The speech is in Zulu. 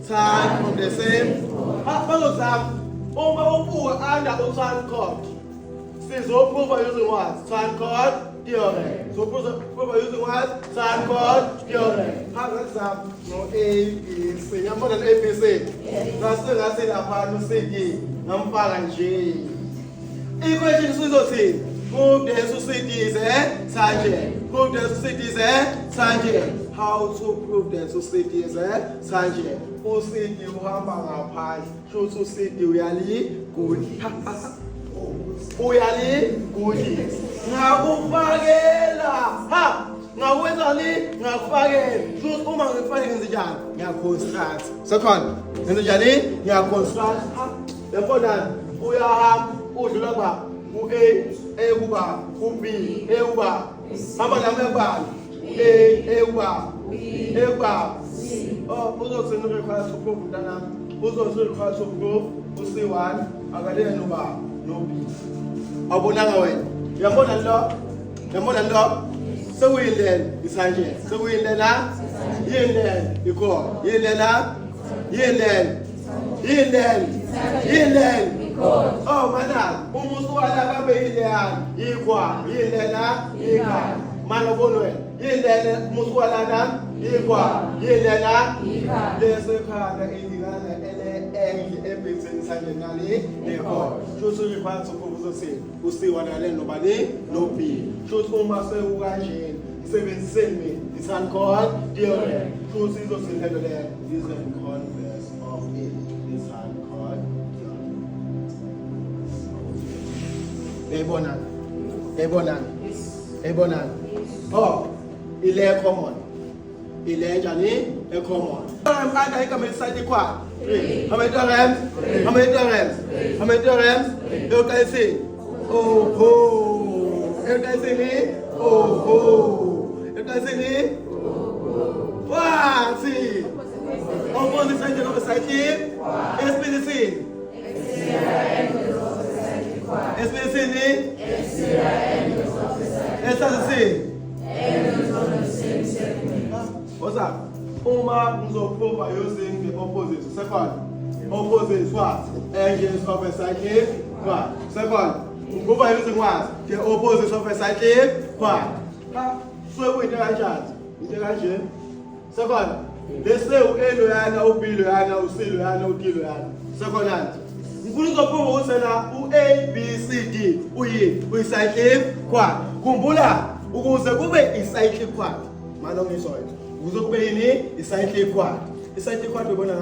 Tan from the same. Follow Sam. Under tan chord. Prove by using what? Tan chord theorem. So prove by using what? Tan chord theorem. How does that? No A, B, C. I'm more than A, B, C. That's the part of C, D. I'm and G. Equation society. Prove the society is a tangent. Prove the society is a tangent. How to prove the society is a tangent? Who said you have a pie? Show society really good. Really good. Now, ha! Now, where's Ali? Now, Fagel. Choose whom I'm referring in the jar. You construct. Second, in the journey, you construct. Therefore, then, we have Ujulaba. Who A, who B, A, how about a member? A, oh, who's also not required to prove Dana? Who's also required to prove? Who say one? Agade no B. Abonaway. You're more than love. You're more than love. So we learn the science. So we learn that. You learn the core. You learn that. You learn. Oh, madam, almost all I have equal. Man of honor, Muswalana, equal. There's a car that is everything sanguinally, equal. Choose to require to propose say, who say what I learn nobody, no P. Choose whom I say who I change, 7 send me, it's uncalled, dear. Choose is also in there, is the converse of it, this uncalled. Ebonan. Oh, il est common. Il est Johnny, est common. I'm going to come quoi? How many theorems? You can see. Oh. You can see me? Oh. You can see me? What? See. Opposite side of the psychic. SPDC. SPDC. What's that? Uma is prove by using the opposite. Second, opposite is what? Engines of a cycle. What? Second, prove by using what? The opposite of a cycle. What? So we interaction. Second, they say we A loyana, who B loyana, who C loyana, who D loyana. Second hand. Mfululizo wa prove usena u A, B, C, D, u Y, u cycle. What? Kumbula. Ukuze kube icycle quad. Malong isoid. Ukuze kube yini icycle quad. Icycle quad ubona